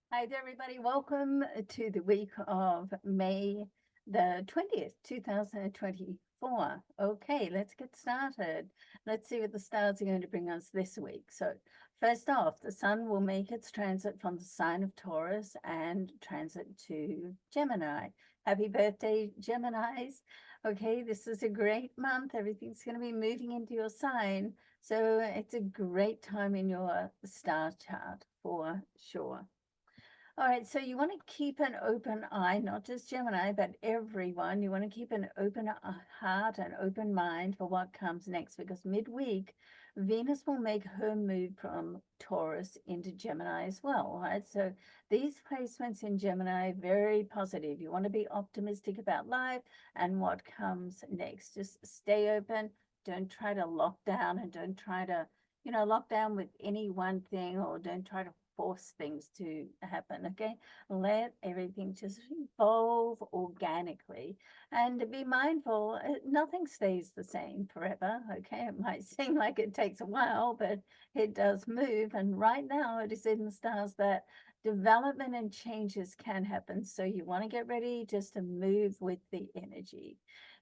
Hi there, everybody. Welcome to the week of May the 20th, 2024. Okay, let's get started. Let's see what the stars are going to bring us this week. So, first off, the sun will make its transit from the sign of Taurus and transit to Gemini. Happy birthday, Geminis. Okay, this is a great month. Everything's going to be moving into your sign. So, it's a great time in your star chart for sure. All right, so you want to keep an open eye, not just Gemini, but everyone. You want to keep an open heart and open mind for what comes next, because midweek, Venus will make her move from Taurus into Gemini as well, right? So these placements in Gemini, very positive. You want to be optimistic about life and what comes next. Just stay open. Don't try to lock down and don't try to, lock down with any one thing, or don't try to force things to happen. Okay, let everything just evolve organically, and be mindful, nothing stays the same forever. Okay, it might seem like it takes a while, but it does move, and right now it is in the stars that development and changes can happen. So you want to get ready just to move with the energy.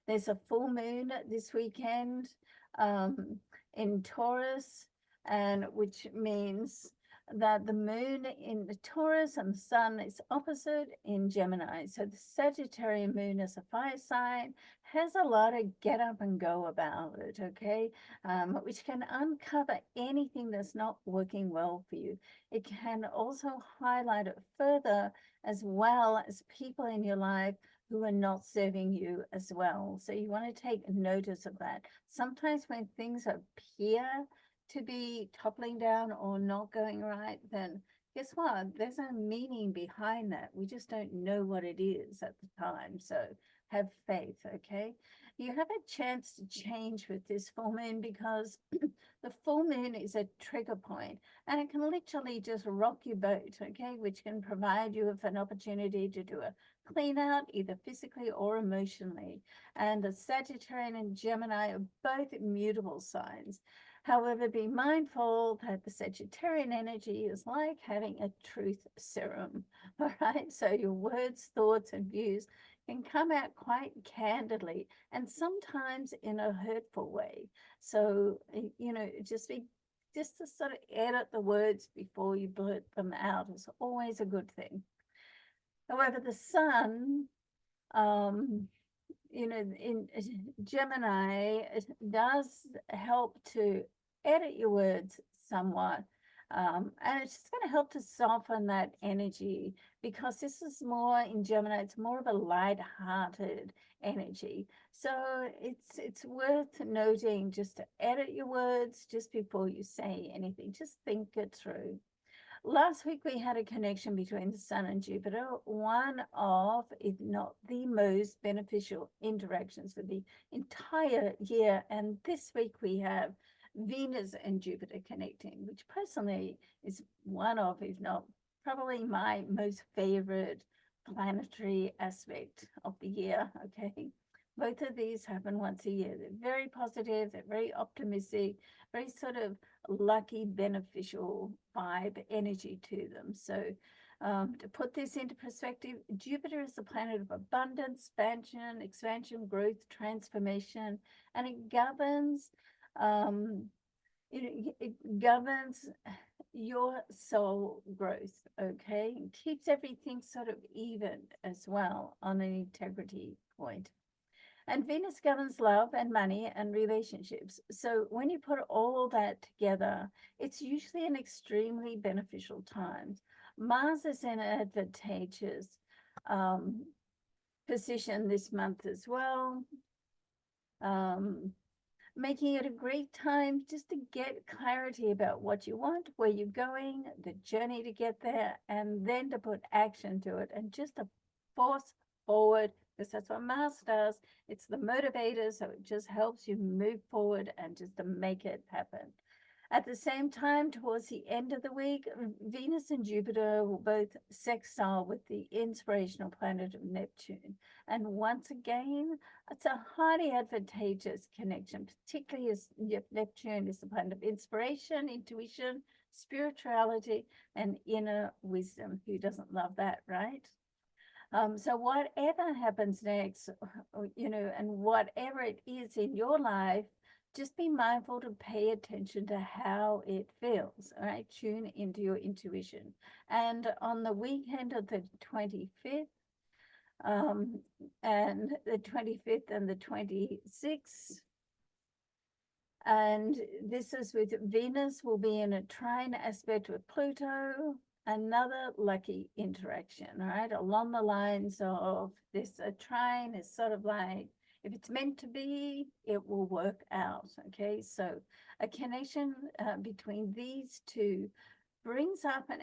There's a full moon this weekend in Taurus, and which means that the moon in the Taurus and the sun is opposite in Gemini. So the Sagittarius moon is a fire sign, has a lot of get up and go about it, okay? Which can uncover anything that's not working well for you. It can also highlight it further, as well as people in your life who are not serving you as well. So you want to take notice of that. Sometimes when things appear to be toppling down or not going right, then guess what? There's a meaning behind that. We just don't know what it is at the time. So have faith, okay? You have a chance to change with this full moon, because the full moon is a trigger point, and it can literally just rock your boat, okay? Which can provide you with an opportunity to do a clean out, either physically or emotionally. And the Sagittarius and Gemini are both immutable signs. However, be mindful that the Sagittarian energy is like having a truth serum, all right? So your words, thoughts, and views can come out quite candidly, and sometimes in a hurtful way. So, just to sort of edit the words before you blurt them out is always a good thing. However, the sun, in Gemini, it does help to edit your words somewhat. And it's just going to help to soften that energy, because this is more in Gemini, it's more of a light-hearted energy. So it's worth noting just to edit your words just before you say anything. Just think it through. Last week, we had a connection between the Sun and Jupiter, one of, if not the most beneficial interactions for the entire year. And this week, we have Venus and Jupiter connecting, which personally is one of, if not probably my most favorite planetary aspect of the year. Okay. Both of these happen once a year. They're very positive, they're very optimistic, very sort of lucky, beneficial vibe energy to them. So to put this into perspective, Jupiter is the planet of abundance, expansion, growth, transformation, and it governs it governs your soul growth, okay? It keeps everything sort of even as well on an integrity point. And Venus governs love and money and relationships. So when you put all that together, it's usually an extremely beneficial time. Mars is in an advantageous position this month as well, making it a great time just to get clarity about what you want, where you're going, the journey to get there, and then to put action to it and just to force forward, because that's what Mars does. It's the motivator, so it just helps you move forward and just to make it happen. At the same time, towards the end of the week, Venus and Jupiter will both sextile with the inspirational planet of Neptune. And once again, it's a highly advantageous connection, particularly as Neptune is the planet of inspiration, intuition, spirituality and inner wisdom. Who doesn't love that, right? So whatever happens next, and whatever it is in your life, just be mindful to pay attention to how it feels, all right? Tune into your intuition. And on the weekend of the 25th, and the 25th and the 26th, and this is with Venus will be in a trine aspect with Pluto, another lucky interaction, all right? Along the lines of this, a trine is sort of like, if it's meant to be, it will work out, okay? So a connection between these two brings up an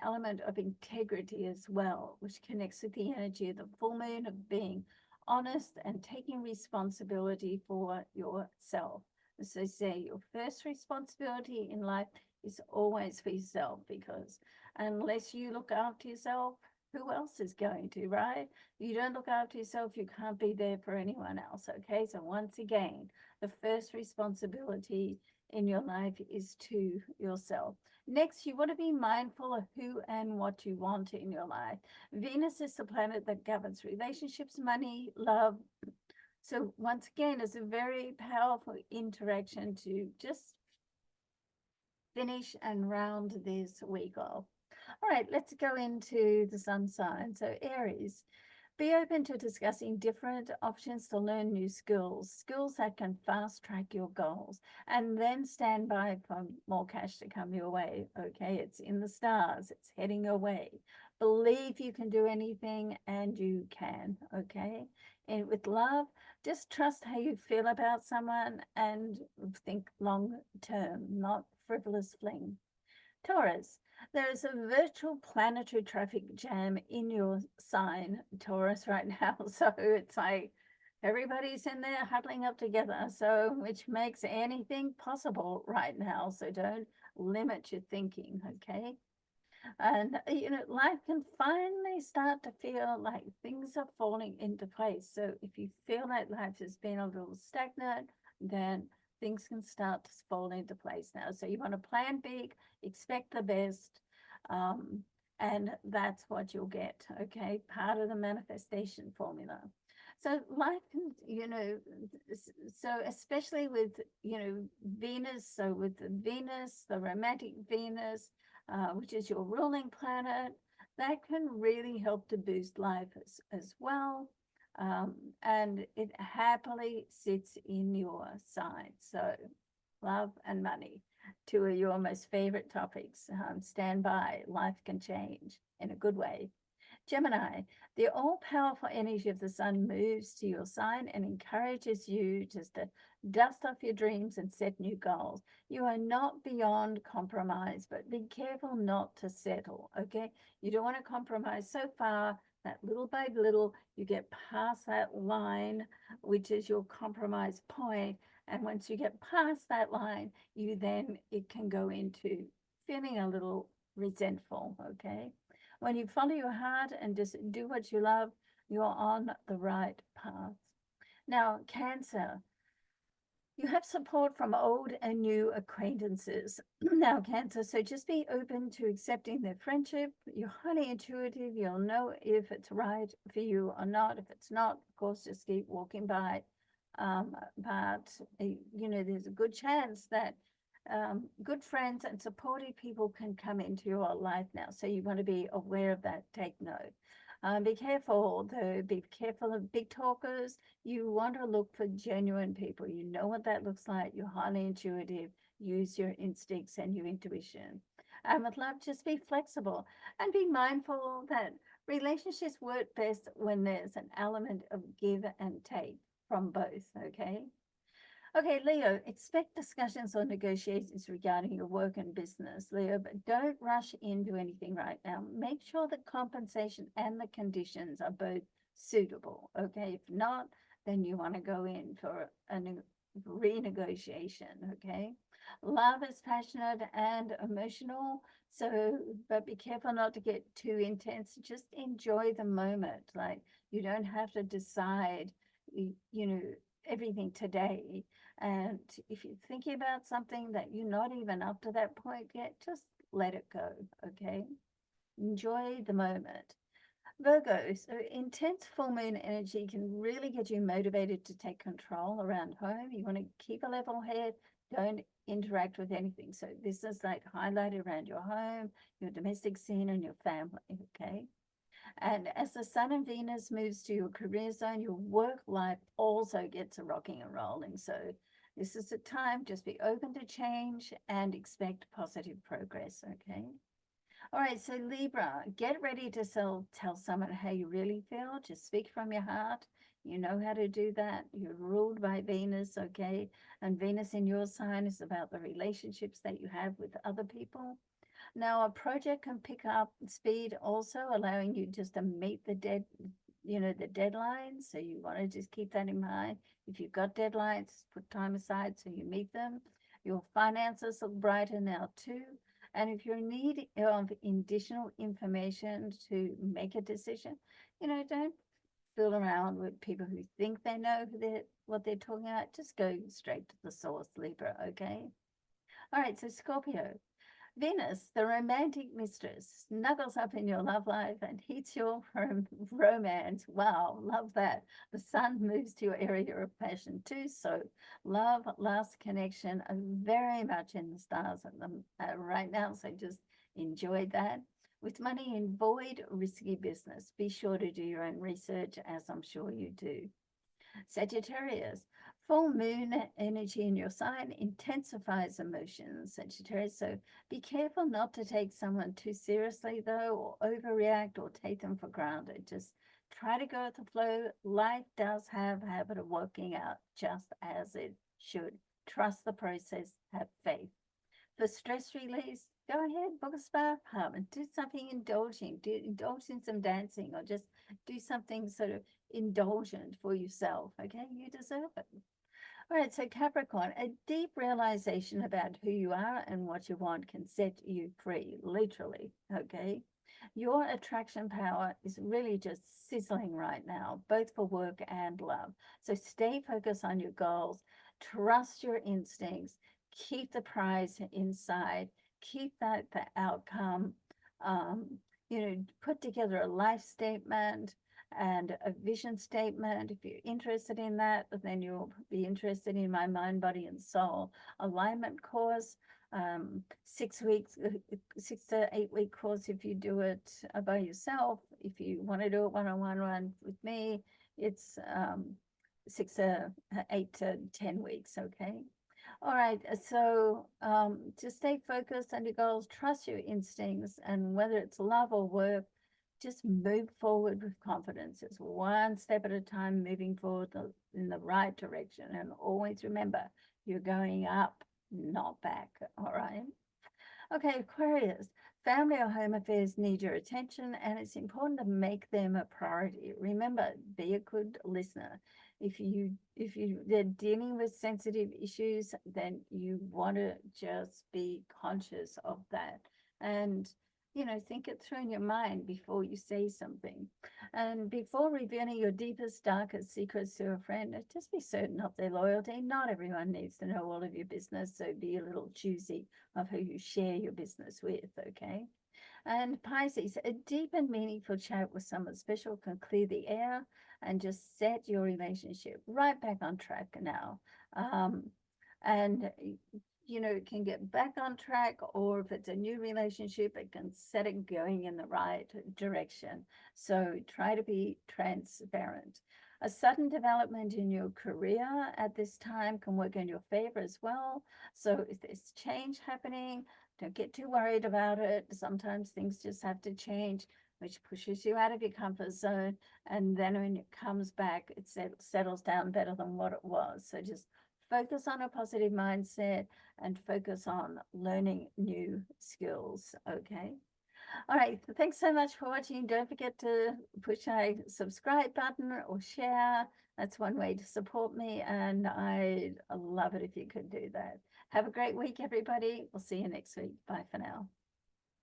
element of integrity as well, which connects with the energy of the full moon, of being honest and taking responsibility for yourself. As I say, your first responsibility in life is always for yourself, because unless you look after yourself, who else is going to, right? You don't look after yourself, you can't be there for anyone else, okay? So once again, the first responsibility in your life is to yourself. Next, you want to be mindful of who and what you want in your life. Venus is the planet that governs relationships, money, love. So once again, it's a very powerful interaction to just finish and round this week off. All right, let's go into the sun sign. So Aries, be open to discussing different options to learn new skills that can fast track your goals, and then stand by for more cash to come your way. Okay, it's in the stars, it's heading your way. Believe you can do anything, and you can, okay? And with love, just trust how you feel about someone and think long term, not frivolous fling. Taurus, there is a virtual planetary traffic jam in your sign, Taurus, right now. So it's like everybody's in there huddling up together, so which makes anything possible right now. So don't limit your thinking, okay? And life can finally start to feel like things are falling into place. So if you feel like life has been a little stagnant, then things can start to fall into place now. So you want to plan big, expect the best, and that's what you'll get, okay? Part of the manifestation formula. So life can, so especially with, Venus, so with the Venus, the romantic Venus, which is your ruling planet, that can really help to boost life as well. And it happily sits in your sign. So love and money, two of your most favorite topics. Stand by, life can change in a good way. Gemini, the all-powerful energy of the sun moves to your sign and encourages you just to dust off your dreams and set new goals. You are not beyond compromise, but be careful not to settle, okay? You don't want to compromise so far that little by little you get past that line, which is your compromise point. And once you get past that line, it can go into feeling a little resentful, okay? When you follow your heart and just do what you love, you're on the right path. Now, Cancer, you have support from old and new acquaintances. Now, Cancer, so just be open to accepting their friendship. You're highly intuitive. You'll know if it's right for you or not. If it's not, of course, just keep walking by. But, there's a good chance that good friends and supportive people can come into your life now. So you want to be aware of that. Take note. Be careful, though. Be careful of big talkers. You want to look for genuine people. You know what that looks like. You're highly intuitive. Use your instincts and your intuition. With love, just be flexible and be mindful that relationships work best when there's an element of give and take from both, okay? Okay, Leo, expect discussions or negotiations regarding your work and business, Leo, but don't rush into anything right now. Make sure the compensation and the conditions are both suitable, okay? If not, then you want to go in for a renegotiation, okay? Love is passionate and emotional, but be careful not to get too intense. Just enjoy the moment. Like, you don't have to decide, everything today. And if you're thinking about something that you're not even up to that point yet, just let it go, okay? Enjoy the moment. Virgo, so intense full moon energy can really get you motivated to take control around home. You want to keep a level head, don't interact with anything. So this is like highlighted around your home, your domestic scene, and your family, okay? And as the Sun and Venus moves to your career zone, your work life also gets a rocking and rolling. So this is a time, just be open to change and expect positive progress, okay? All right, so Libra, get ready to tell someone how you really feel. Just speak from your heart. You know how to do that. You're ruled by Venus, okay? And Venus in your sign is about the relationships that you have with other people. Now, a project can pick up speed also, allowing you just to meet the deadlines. So you want to just keep that in mind. If you've got deadlines, put time aside so you meet them. Your finances look brighter now too. And if you're in need of additional information to make a decision, don't fool around with people who think they know what they're talking about. Just go straight to the source, Libra, okay? All right, so Scorpio. Venus, the romantic mistress, snuggles up in your love life and heats your romance. Wow, love that. The sun moves to your area of passion too. So love, last connection are very much in the stars at them right now. So just enjoy that. With money in void, risky business, be sure to do your own research, as I'm sure you do. Sagittarius, full moon energy in your sign intensifies emotions, Sagittarius. So be careful not to take someone too seriously, though, or overreact or take them for granted. Just try to go with the flow. Life does have a habit of working out just as it should. Trust the process. Have faith. For stress release, go ahead, book a spa apartment, do something indulging, indulge in some dancing, or just do something sort of indulgent for yourself, okay? You deserve it. All right, so Capricorn, a deep realization about who you are and what you want can set you free, literally, okay? Your attraction power is really just sizzling right now, both for work and love. So stay focused on your goals, trust your instincts, keep the prize inside, keep the outcome, put together a life statement and a vision statement. If you're interested in that, then you'll be interested in my Mind, Body, and Soul alignment course. 6 weeks, 6 to 8 week course if you do it by yourself. If you want to do it one-on-one with me, it's 6 to 8 to 10 weeks, okay? All right, so just stay focused on your goals, trust your instincts, and whether it's love or work, just move forward with confidence. It's one step at a time, moving forward in the right direction. And always remember, you're going up, not back, all right? Okay, Aquarius, family or home affairs need your attention, and it's important to make them a priority. Remember, be a good listener. If they're dealing with sensitive issues, then you want to just be conscious of that. And think it through in your mind before you say something. And before revealing your deepest, darkest secrets to a friend, just be certain of their loyalty. Not everyone needs to know all of your business, so be a little choosy of who you share your business with, okay? And Pisces, a deep and meaningful chat with someone special can clear the air and just set your relationship right back on track now. And it can get back on track, or if it's a new relationship, it can set it going in the right direction. So try to be transparent. A sudden development in your career at this time can work in your favor as well. So if there's change happening, don't get too worried about it. Sometimes things just have to change, which pushes you out of your comfort zone. And then when it comes back, it settles down better than what it was. So just focus on a positive mindset and focus on learning new skills, okay? All right, thanks so much for watching. Don't forget to push a subscribe button or share. That's one way to support me, and I'd love it if you could do that. Have a great week, everybody. We'll see you next week. Bye for now.